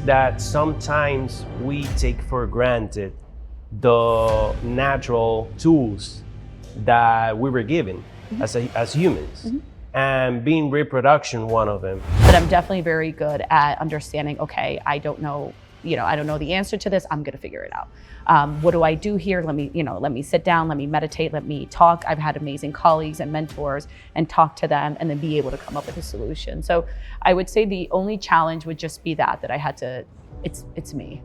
that sometimes we take for granted the natural tools that we were given as humans. And being reproduction one of them. But I'm definitely very good at understanding, okay, I don't know the answer to this, I'm gonna figure it out. What do I do here? Let me sit down, let me meditate, let me talk. I've had amazing colleagues and mentors and talk to them and then be able to come up with a solution. So I would say the only challenge would just be that I had to, it's me.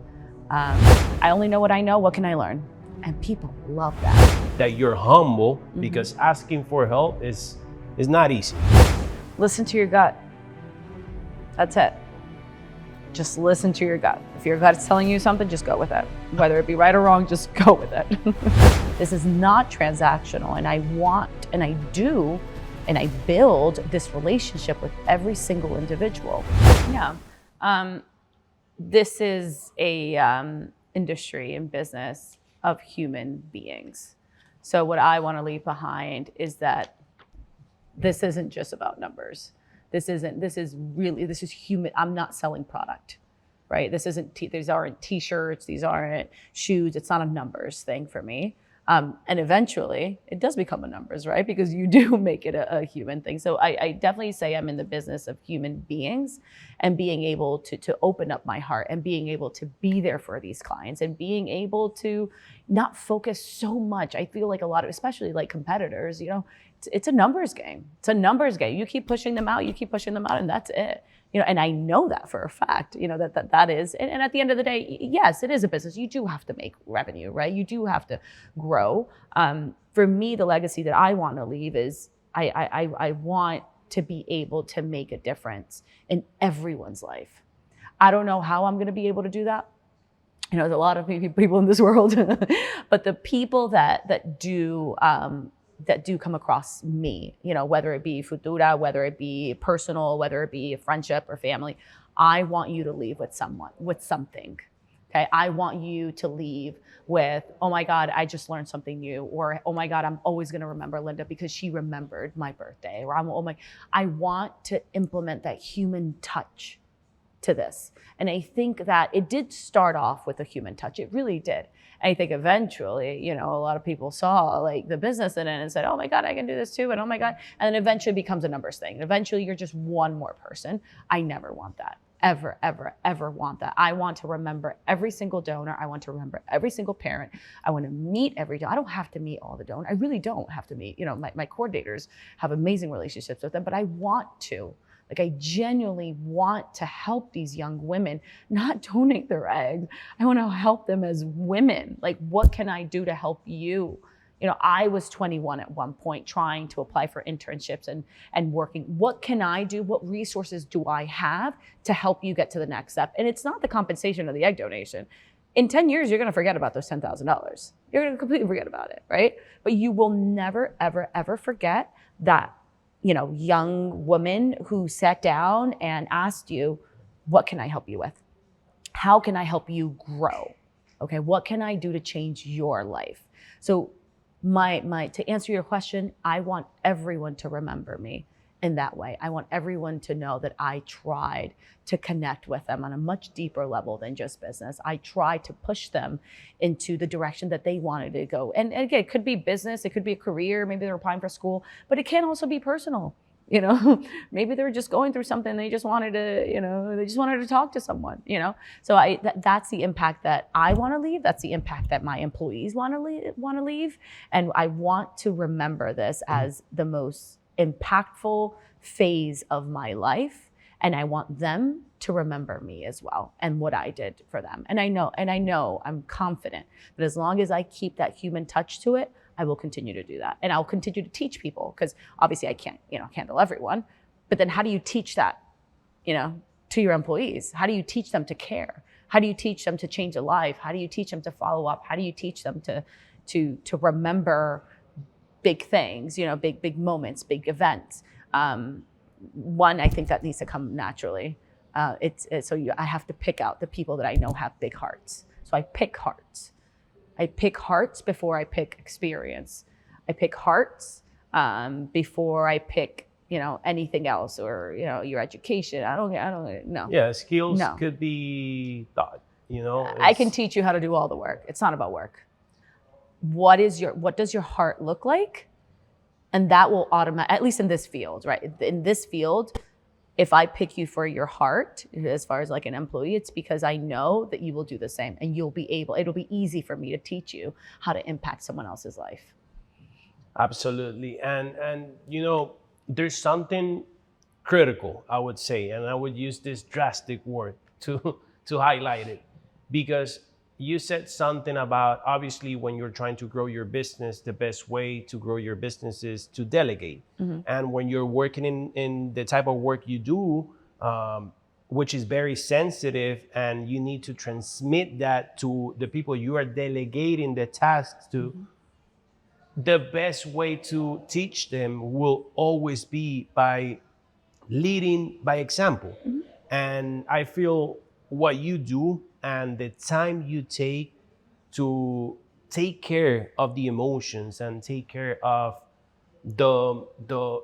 I only know what I know, what can I learn? And people love that. That you're humble because asking for help is not easy. Listen to your gut. That's it. Just listen to your gut. If your gut's telling you something, just go with it. Whether it be right or wrong, just go with it. This is not transactional, and I want, and I do, and I build this relationship with every single individual. Yeah. This is a industry and business of human beings. So what I want to leave behind is that this isn't just about numbers. This is human. I'm not selling product, right? These aren't t-shirts, these aren't shoes. It's not a numbers thing for me. And eventually it does become a numbers, right? Because you do make it a human thing. So I definitely say I'm in the business of human beings and being able to open up my heart and being able to be there for these clients and being able to not focus so much. I feel like a lot of, especially like competitors, it's a numbers game. It's a numbers game. You keep pushing them out, and that's it. And I know that for a fact, that is, and at the end of the day, yes, it is a business. You do have to make revenue, right? You do have to grow. For me, the legacy that I want to leave is I want to be able to make a difference in everyone's life. I don't know how I'm going to be able to do that. There's a lot of people in this world, but the people that do come across me, whether it be Futura, whether it be personal, whether it be a friendship or family, I want you to leave with something. Okay. I want you to leave with, oh my God, I just learned something new. Or, oh my God, I'm always going to remember Linda because she remembered my birthday. Or I want to implement that human touch to this. And I think that it did start off with a human touch. It really did. And I think eventually, a lot of people saw like the business in it and said, oh my God, I can do this too. And oh my God. And then eventually it becomes a numbers thing. And eventually you're just one more person. I never want that. Ever, ever, ever want that. I want to remember every single donor. I want to remember every single parent. I want to meet every donor. I don't have to meet all the donors. I really don't have to meet, my coordinators have amazing relationships with them, but I want to. Like I genuinely want to help these young women not donate their eggs. I want to help them as women. Like, what can I do to help you? I was 21 at one point trying to apply for internships and working. What can I do? What resources do I have to help you get to the next step? And it's not the compensation of the egg donation. In 10 years, you're going to forget about those $10,000. You're going to completely forget about it, right? But you will never, ever, ever forget that young woman who sat down and asked you, what can I help you with? How can I help you grow? Okay, what can I do to change your life? So to answer your question, I want everyone to remember me in that way. I want everyone to know that I tried to connect with them on a much deeper level than just business. I tried to push them into the direction that they wanted to go. And again, it could be business, it could be a career, maybe they're applying for school, but it can also be personal. Maybe they were just going through something. They just wanted to talk to someone, So that's the impact that I want to leave. That's the impact that my employees want to leave. And I want to remember this as the most impactful phase of my life. And I want them to remember me as well and what I did for them. And I know, I'm confident that as long as I keep that human touch to it, I will continue to do that. And I'll continue to teach people because obviously I can't, handle everyone. But then how do you teach that, to your employees? How do you teach them to care? How do you teach them to change a life? How do you teach them to follow up? How do you teach them to remember big things, big moments, big events? One, I think that needs to come naturally. I have to pick out the people that I know have big hearts. So I pick hearts. I pick hearts before I pick experience. I pick hearts before I pick, anything else, or, your education. I don't no. Yeah, skills No. could be taught, I can it's- teach you how to do all the work. It's not about work. What does your heart look like? And that will at least in this field, right? In this field, if I pick you for your heart, as far as like an employee, it's because I know that you will do the same, and it'll be easy for me to teach you how to impact someone else's life. Absolutely. And there's something critical, I would say, and I would use this drastic word to to highlight it, because you said something about, obviously, when you're trying to grow your business, the best way to grow your business is to delegate. And when you're working in the type of work you do, which is very sensitive, and you need to transmit that to the people you are delegating the tasks to, the best way to teach them will always be by leading by example. And I feel what you do and the time you take to take care of the emotions and take care of the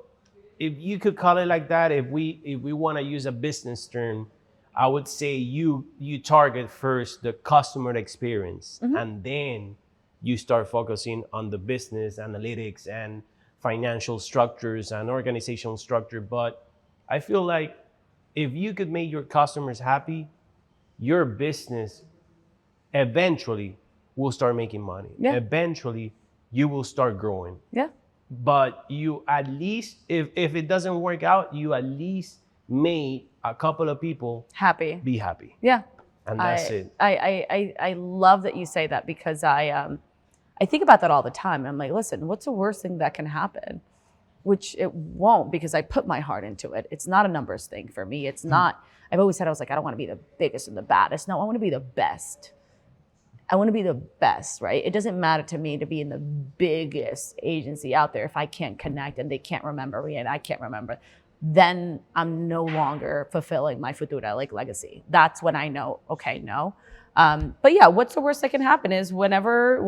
if you could call it like that, if we want to use a business term, I would say you target first the customer experience, and then you start focusing on the business analytics and financial structures and organizational structure. But I feel like if you could make your customers happy, your business eventually will start making money. Yeah. Eventually, you will start growing. Yeah. But you at least, if it doesn't work out, you at least made a couple of people Happy. be happy. Yeah. And that's it. I love that you say that, because I think about that all the time. I'm like, listen, what's the worst thing that can happen? Which it won't, because I put my heart into it. It's not a numbers thing for me. It's not, I've always said, I was like, I don't want to be the biggest and the baddest. No, I want to be the best. I want to be the best, right? It doesn't matter to me to be in the biggest agency out there if I can't connect and they can't remember me and I can't remember. Then I'm no longer fulfilling my Futura legacy. That's when I know, okay, no. But yeah, what's the worst that can happen is whenever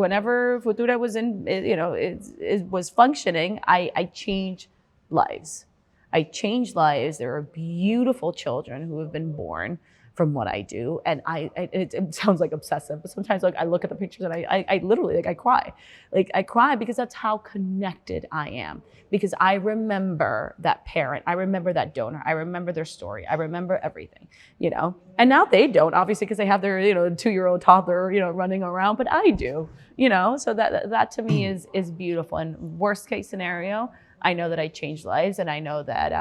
Futura was it was functioning, I changed lives. I changed lives. There are beautiful children who have been born from what I do. And it sounds like obsessive, but sometimes I look at the pictures and I literally I cry. I cry because that's how connected I am. Because I remember that parent, I remember that donor, I remember their story, I remember everything, And now they don't, obviously, because they have their 2-year-old toddler, running around, but I do, So that to me is beautiful. And worst case scenario, I know that I changed lives, and I know that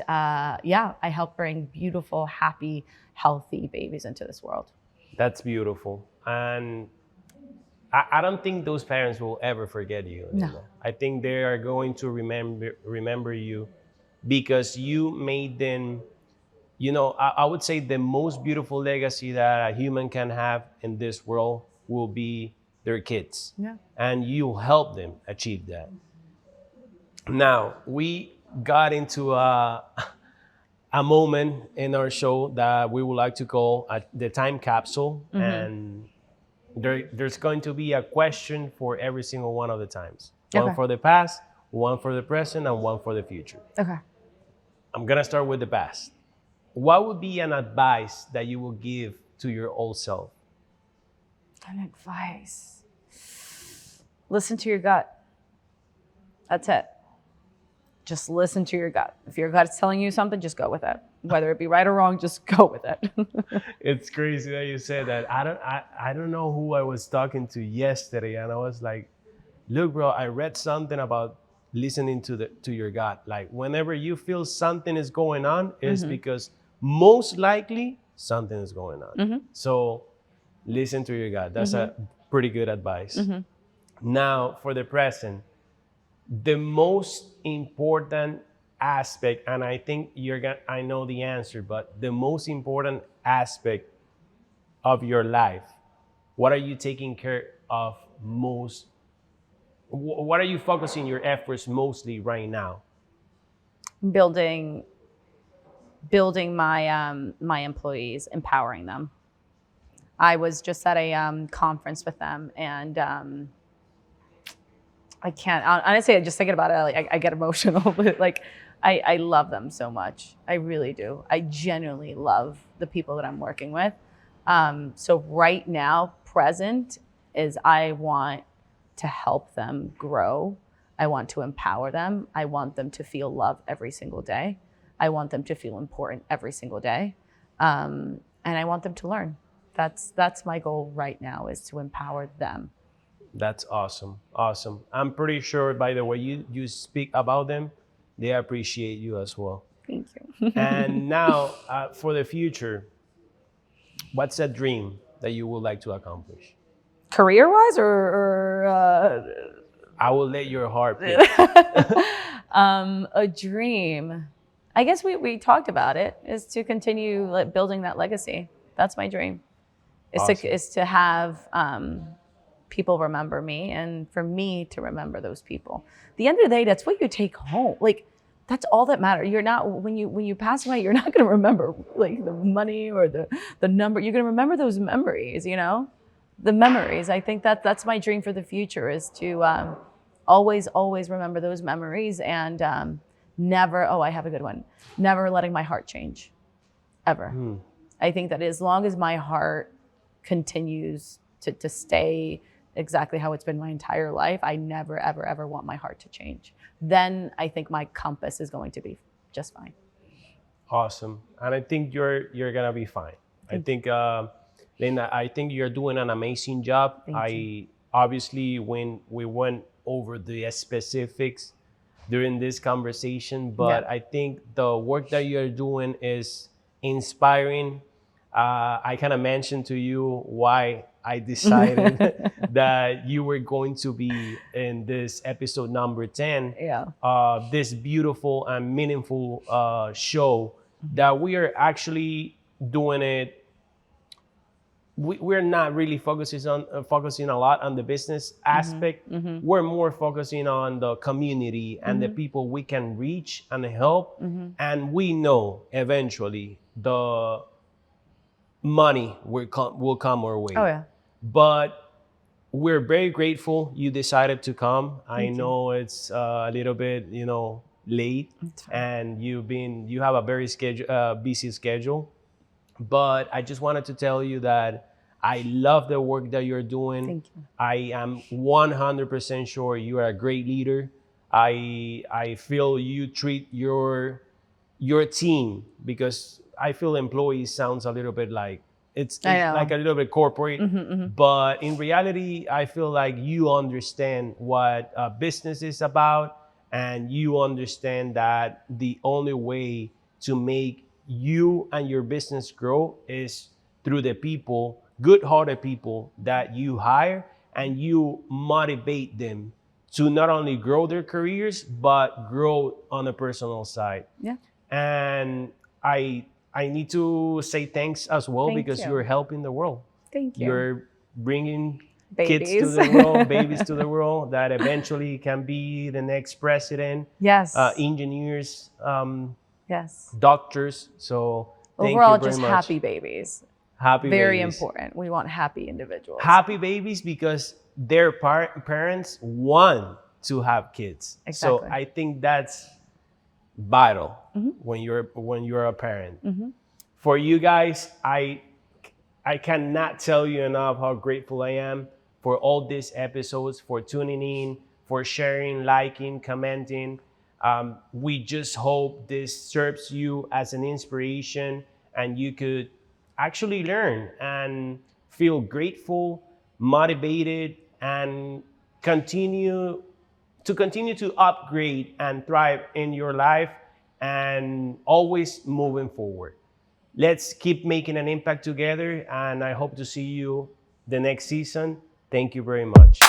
I help bring beautiful, happy, healthy babies into this world. That's beautiful. And I don't think those parents will ever forget you. No. I think they are going to remember you because you made them, I would say the most beautiful legacy that a human can have in this world will be their kids. Yeah. And you help them achieve that. Now, we got into a moment in our show that we would like to call the time capsule. And there's going to be a question for every single one of the times. Okay. One for the past, one for the present, and one for the future. Okay. I'm going to start with the past. What would be an advice that you will give to your old self? An advice. Listen to your gut. That's it. Just listen to your gut. If your gut's telling you something, just go with it. Whether it be right or wrong, just go with it. It's crazy that you said that. I don't know who I was talking to yesterday, and I was like, look, bro, I read something about listening to your gut. Like whenever you feel something is going on, it's because most likely something is going on. So listen to your gut. That's a pretty good advice. Now for the present, the most important aspect, and I think I know the answer, but the most important aspect of your life, what are you taking care of most? What are you focusing your efforts mostly right now? Building my employees, empowering them. I was just at a conference with them, and I can't. Honestly, just thinking about it, I get emotional. But like, I love them so much. I really do. I genuinely love the people that I'm working with. So right now, present is I want to help them grow. I want to empower them. I want them to feel love every single day. I want them to feel important every single day. And I want them to learn. That's my goal right now, is to empower them. That's awesome. Awesome. I'm pretty sure by the way you speak about them, they appreciate you as well. Thank you. And now for the future, what's a dream that you would like to accomplish? Career-wise or I will let your heart pick. a dream. I guess we talked about it, is to continue building that legacy. That's my dream. Awesome. Is to have people remember me, and for me to remember those people. At the end of the day, that's what you take home. Like, that's all that matters. You're not, when you pass away, you're not going to remember like the money or the number. You're going to remember those memories, the memories. I think that's my dream for the future, is to always remember those memories, and never, I have a good one, never letting my heart change, ever. I think that as long as my heart continues to stay exactly how it's been my entire life, I never, ever want my heart to change. Then I think my compass is going to be just fine. Awesome. And I think you're gonna be fine. I think Linda, I think you're doing an amazing job. Obviously, when we went over the specifics during this conversation, but I think the work that you're doing is inspiring. I kind of mentioned to you why I decided that you were going to be in this episode number 10. This beautiful and meaningful show that we are actually doing it. We're not really focusing a lot on the business aspect. We're more focusing on the community and the people we can reach and help. And we know eventually the money will come our way. But we're very grateful you decided to come. I know it's a little bit, late, and you have a very busy schedule. But I just wanted to tell you that I love the work that you're doing. Thank you. I am 100% sure you are a great leader. I feel you treat your team, because I feel employees sounds a little bit like it's like a little bit corporate, but in reality, I feel like you understand what business is about, and you understand that the only way to make you and your business grow is through the people, good-hearted people that you hire, and you motivate them to not only grow their careers, but grow on a personal side. And I need to say thanks as well, because you're helping the world. Thank you. You're bringing kids to the world, babies to the world that eventually can be the next president, engineers, doctors. So thank overall, you very just much. happy babies. Happy very babies. Important. We want happy individuals. Happy babies, because their parents want to have kids. Exactly. So I think that's vital when you're a parent. For you guys, I cannot tell you enough how grateful I am for all these episodes, for tuning in, for sharing, liking, commenting. We just hope this serves you as an inspiration, and you could actually learn and feel grateful, motivated, and continue to upgrade and thrive in your life, and always moving forward. Let's keep making an impact together, and I hope to see you the next season. Thank you very much.